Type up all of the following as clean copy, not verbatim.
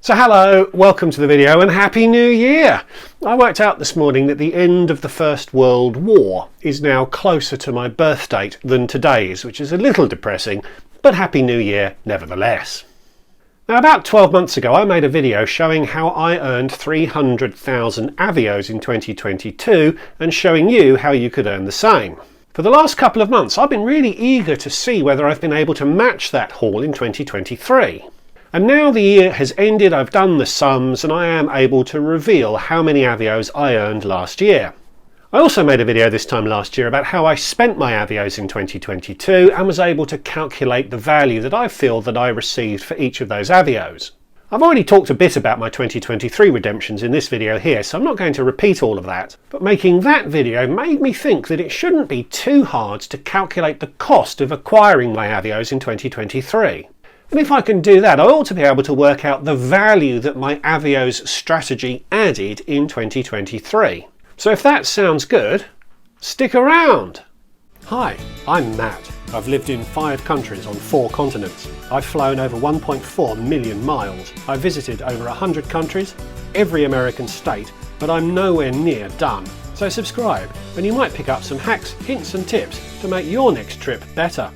So hello, welcome to the video and Happy New Year! I worked out this morning that the end of the First World War is now closer to my birth date than today's, which is a little depressing, but Happy New Year nevertheless. Now about 12 months ago I made a video showing how I earned 300,000 Avios in 2022 and showing you how you could earn the same. For the last couple of months I've been really eager to see whether I've been able to match that haul in 2023. And now the year has ended, I've done the sums and I am able to reveal how many Avios I earned last year. I also made a video this time last year about how I spent my Avios in 2022 and was able to calculate the value that I feel that I received for each of those Avios. I've already talked a bit about my 2023 redemptions in this video here, so I'm not going to repeat all of that. But making that video made me think that it shouldn't be too hard to calculate the cost of acquiring my Avios in 2023. And if I can do that, I ought to be able to work out the value that my Avios strategy added in 2023. So if that sounds good, stick around! Hi, I'm Matt. I've lived in 5 countries on 4 continents. I've flown over 1.4 million miles. I've visited over 100 countries, every American state, but I'm nowhere near done. So subscribe, and you might pick up some hacks, hints and tips to make your next trip better.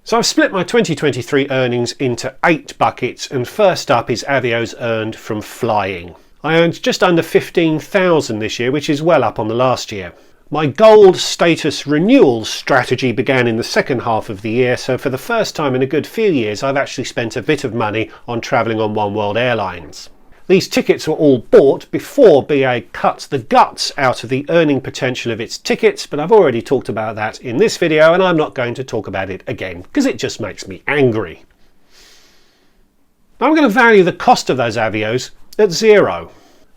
So I've split my 2023 earnings into 8 buckets, and first up is Avios earned from flying. I earned just under 15,000 this year, which is well up on the last year. My gold status renewal strategy began in the second half of the year, so for the first time in a good few years I've actually spent a bit of money on travelling on One World Airlines. These tickets were all bought before BA cut the guts out of the earning potential of its tickets, but I've already talked about that in this video and I'm not going to talk about it again because it just makes me angry. I'm going to value the cost of those Avios at 0.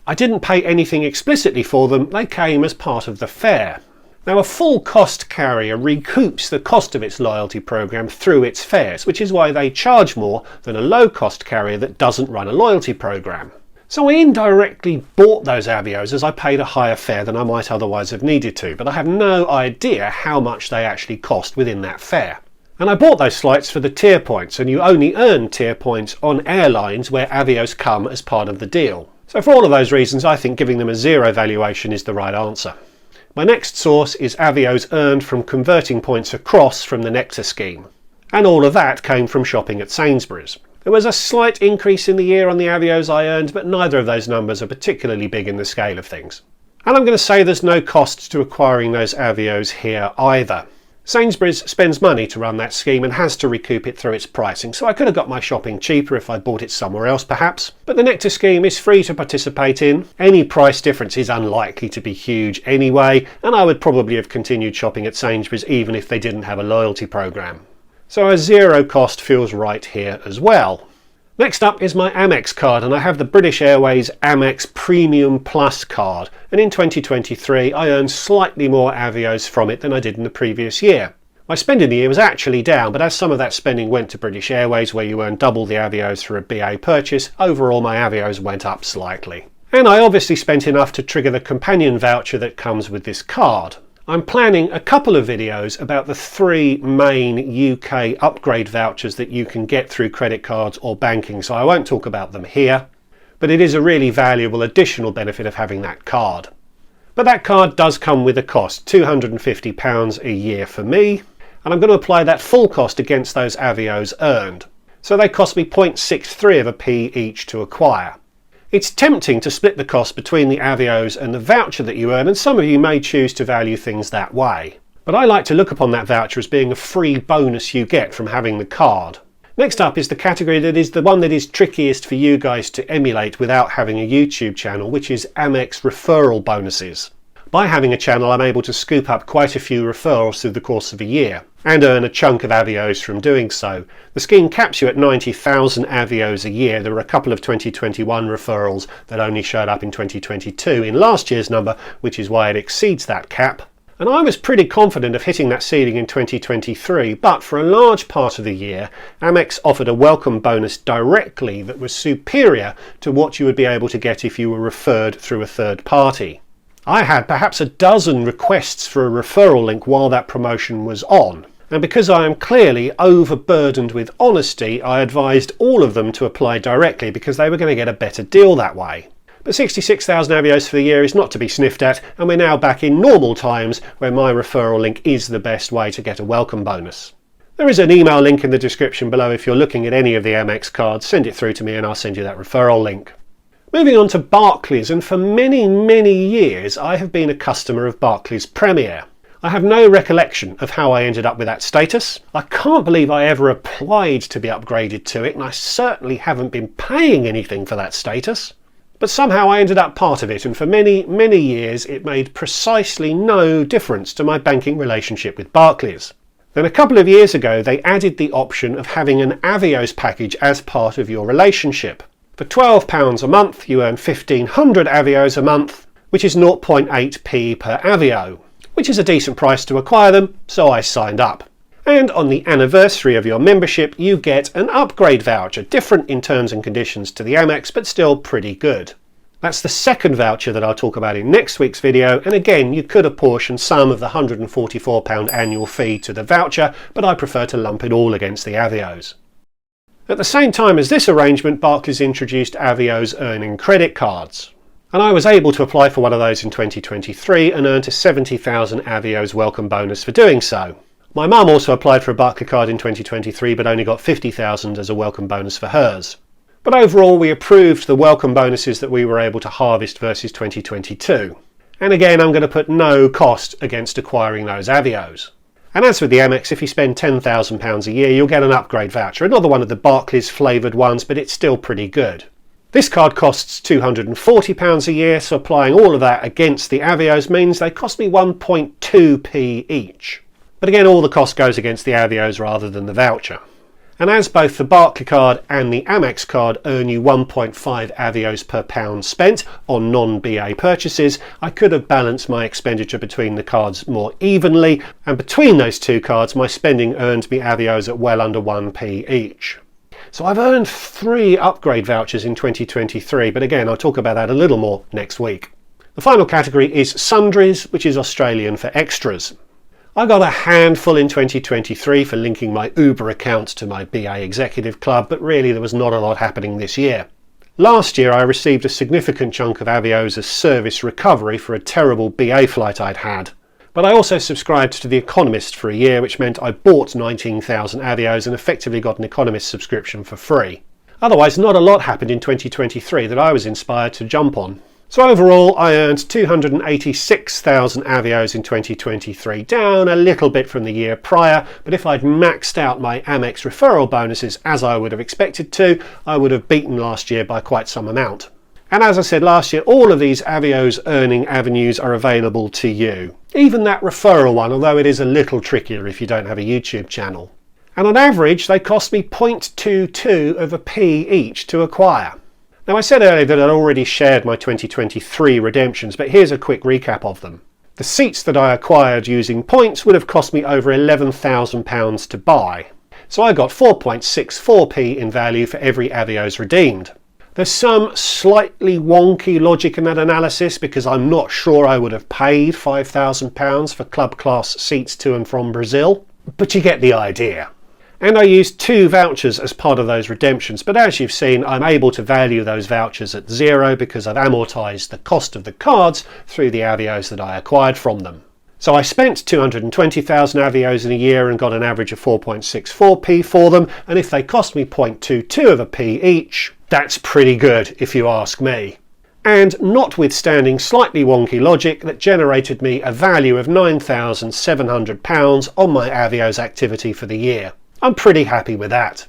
I didn't pay anything explicitly for them, they came as part of the fare. Now a full cost carrier recoups the cost of its loyalty program through its fares, which is why they charge more than a low cost carrier that doesn't run a loyalty program. So I indirectly bought those Avios as I paid a higher fare than I might otherwise have needed to, but I have no idea how much they actually cost within that fare. And I bought those flights for the tier points, and you only earn tier points on airlines where Avios come as part of the deal. So for all of those reasons I think giving them a 0 valuation is the right answer. My next source is Avios earned from converting points across from the Nectar scheme. And all of that came from shopping at Sainsbury's. There was a slight increase in the year on the Avios I earned, but neither of those numbers are particularly big in the scale of things. And I'm going to say there's no cost to acquiring those Avios here either. Sainsbury's spends money to run that scheme and has to recoup it through its pricing, so I could have got my shopping cheaper if I bought it somewhere else perhaps. But the Nectar scheme is free to participate in. Any price difference is unlikely to be huge anyway, and I would probably have continued shopping at Sainsbury's even if they didn't have a loyalty program. So a 0 cost feels right here as well. Next up is my Amex card, and I have the British Airways Amex Premium Plus card, and in 2023 I earned slightly more Avios from it than I did in the previous year. My spend in the year was actually down, but as some of that spending went to British Airways where you earn double the Avios for a BA purchase, overall my Avios went up slightly. And I obviously spent enough to trigger the companion voucher that comes with this card. I'm planning a couple of videos about the 3 main UK upgrade vouchers that you can get through credit cards or banking, so I won't talk about them here, but it is a really valuable additional benefit of having that card. But that card does come with a cost, £250 a year for me, and I'm going to apply that full cost against those Avios earned. So they cost me 0.63 of a p each to acquire. It's tempting to split the cost between the Avios and the voucher that you earn, and some of you may choose to value things that way. But I like to look upon that voucher as being a free bonus you get from having the card. Next up is the category that is the one that is trickiest for you guys to emulate without having a YouTube channel, which is Amex referral bonuses. By having a channel I'm able to scoop up quite a few referrals through the course of a year, and earn a chunk of Avios from doing so. The scheme caps you at 90,000 Avios a year. There were a couple of 2021 referrals that only showed up in 2022 in last year's number, which is why it exceeds that cap. And I was pretty confident of hitting that ceiling in 2023, but for a large part of the year, Amex offered a welcome bonus directly that was superior to what you would be able to get if you were referred through a third party. I had perhaps a dozen requests for a referral link while that promotion was on. And because I am clearly overburdened with honesty, I advised all of them to apply directly because they were going to get a better deal that way. But 66,000 Avios for the year is not to be sniffed at, and we're now back in normal times where my referral link is the best way to get a welcome bonus. There is an email link in the description below if you're looking at any of the Amex cards. Send it through to me and I'll send you that referral link. Moving on to Barclays, and for many years I have been a customer of Barclays Premier. I have no recollection of how I ended up with that status. I can't believe I ever applied to be upgraded to it, and I certainly haven't been paying anything for that status. But somehow I ended up part of it, and for many years it made precisely no difference to my banking relationship with Barclays. Then a couple of years ago they added the option of having an Avios package as part of your relationship. For £12 a month you earn 1,500 Avios a month, which is 0.8p per Avio, which is a decent price to acquire them, so I signed up. And on the anniversary of your membership you get an upgrade voucher, different in terms and conditions to the Amex, but still pretty good. That's the second voucher that I'll talk about in next week's video, and again you could apportion some of the £144 annual fee to the voucher, but I prefer to lump it all against the Avios. At the same time as this arrangement, Barclays introduced Avios earning credit cards. And I was able to apply for one of those in 2023 and earned a 70,000 Avios welcome bonus for doing so. My mum also applied for a Barclays card in 2023 but only got 50,000 as a welcome bonus for hers. But overall we approved the welcome bonuses that we were able to harvest versus 2022. And again I'm going to put no cost against acquiring those Avios. And as with the Amex, if you spend £10,000 a year you'll get an upgrade voucher, another one of the Barclays flavoured ones, but it's still pretty good. This card costs £240 a year, so applying all of that against the Avios means they cost me 1.2p each. But again, all the cost goes against the Avios rather than the voucher. And as both the Barclays card and the Amex card earn you 1.5 Avios per pound spent on non-BA purchases, I could have balanced my expenditure between the cards more evenly, and between those two cards my spending earned me Avios at well under 1p each. So I've earned 3 upgrade vouchers in 2023, but again I'll talk about that a little more next week. The final category is Sundries, which is Australian for extras. I got a handful in 2023 for linking my Uber account to my BA Executive Club, but really there was not a lot happening this year. Last year I received a significant chunk of Avios as service recovery for a terrible BA flight I'd had. But I also subscribed to The Economist for a year, which meant I bought 19,000 Avios and effectively got an Economist subscription for free. Otherwise not a lot happened in 2023 that I was inspired to jump on. So overall I earned 286,000 Avios in 2023, down a little bit from the year prior, but if I'd maxed out my Amex referral bonuses as I would have expected to, I would have beaten last year by quite some amount. And as I said last year, all of these Avios earning avenues are available to you. Even that referral one, although it is a little trickier if you don't have a YouTube channel. And on average they cost me 0.22 of a p each to acquire. Now I said earlier that I'd already shared my 2023 redemptions, but here's a quick recap of them. The seats that I acquired using points would have cost me over £11,000 to buy. So I got 4.64p in value for every Avios redeemed. There's some slightly wonky logic in that analysis because I'm not sure I would have paid £5,000 for club class seats to and from Brazil, but you get the idea. And I used 2 vouchers as part of those redemptions, but as you've seen I'm able to value those vouchers at 0 because I've amortised the cost of the cards through the Avios that I acquired from them. So I spent 220,000 Avios in a year and got an average of 4.64p for them, and if they cost me 0.22 of a p each, that's pretty good if you ask me. And notwithstanding slightly wonky logic, that generated me a value of £9,700 on my Avios activity for the year. I'm pretty happy with that.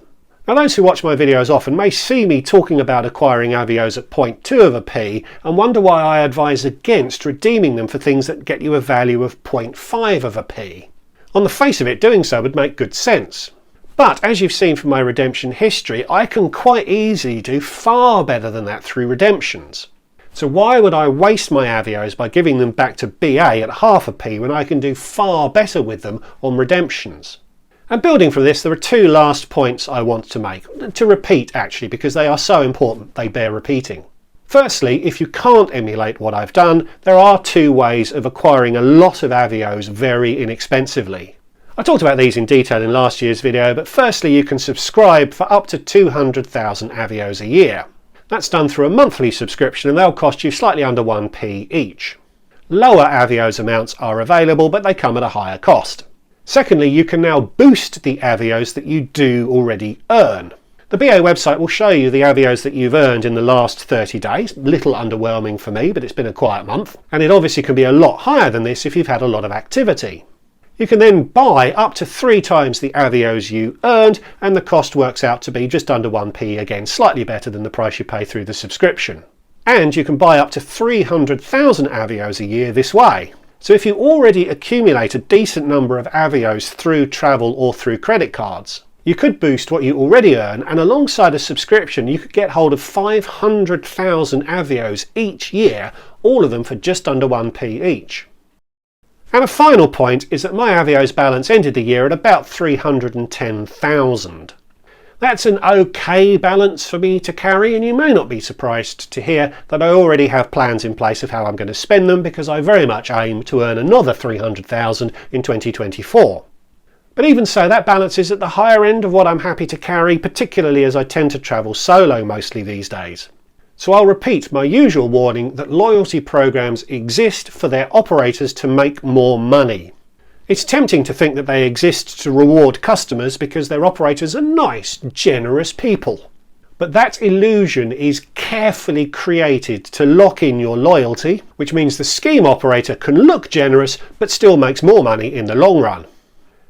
Now those who watch my videos often may see me talking about acquiring Avios at 0.2 of a p and wonder why I advise against redeeming them for things that get you a value of 0.5 of a p. On the face of it, doing so would make good sense. But as you've seen from my redemption history, I can quite easily do far better than that through redemptions. So why would I waste my Avios by giving them back to BA at half a p when I can do far better with them on redemptions? And building from this, there are 2 last points I want to make, to repeat actually, because they are so important they bear repeating. Firstly, if you can't emulate what I've done, there are 2 ways of acquiring a lot of Avios very inexpensively. I talked about these in detail in last year's video, but firstly you can subscribe for up to 200,000 Avios a year. That's done through a monthly subscription and they'll cost you slightly under 1p each. Lower Avios amounts are available, but they come at a higher cost. Secondly, you can now boost the Avios that you do already earn. The BA website will show you the Avios that you've earned in the last 30 days. A little underwhelming for me, but it's been a quiet month. And it obviously can be a lot higher than this if you've had a lot of activity. You can then buy up to 3 times the Avios you earned, and the cost works out to be just under 1p, again slightly better than the price you pay through the subscription. And you can buy up to 300,000 Avios a year this way. So if you already accumulate a decent number of Avios through travel or through credit cards, you could boost what you already earn, and alongside a subscription you could get hold of 500,000 Avios each year, all of them for just under 1p each. And a final point is that my Avios balance ended the year at about 310,000. That's an okay balance for me to carry, and you may not be surprised to hear that I already have plans in place of how I'm going to spend them, because I very much aim to earn another 300,000 in 2024. But even so, that balance is at the higher end of what I'm happy to carry, particularly as I tend to travel solo mostly these days. So I'll repeat my usual warning that loyalty programs exist for their operators to make more money. It's tempting to think that they exist to reward customers because their operators are nice, generous people. But that illusion is carefully created to lock in your loyalty, which means the scheme operator can look generous but still makes more money in the long run.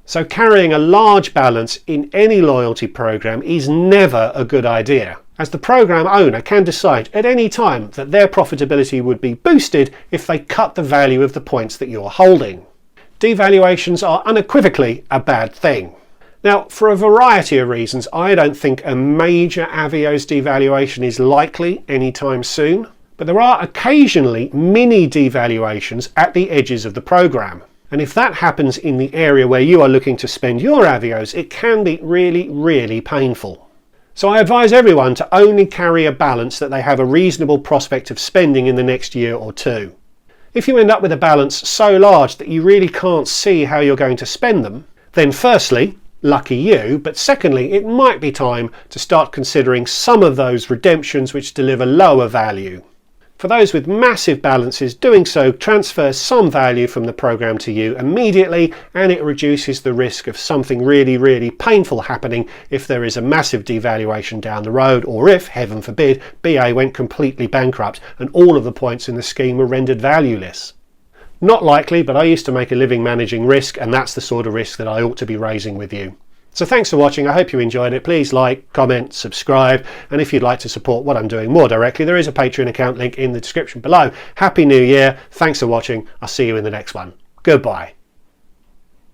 So carrying a large balance in any loyalty program is never a good idea, as the program owner can decide at any time that their profitability would be boosted if they cut the value of the points that you're holding. Devaluations are unequivocally a bad thing. Now, for a variety of reasons, I don't think a major Avios devaluation is likely anytime soon, but there are occasionally mini devaluations at the edges of the program. And if that happens in the area where you are looking to spend your Avios, it can be really, really painful. So I advise everyone to only carry a balance that they have a reasonable prospect of spending in the next year or two. If you end up with a balance so large that you really can't see how you're going to spend them, then firstly, lucky you, but secondly, it might be time to start considering some of those redemptions which deliver lower value. For those with massive balances, doing so transfers some value from the program to you immediately, and it reduces the risk of something really, really painful happening if there is a massive devaluation down the road, or if, heaven forbid, BA went completely bankrupt and all of the points in the scheme were rendered valueless. Not likely, but I used to make a living managing risk, and that's the sort of risk that I ought to be raising with you. So thanks for watching. I hope you enjoyed it. Please like, comment, subscribe, and if you'd like to support what I'm doing more directly, there is a Patreon account link in the description below. Happy New Year. Thanks for watching. I'll see you in the next one. Goodbye.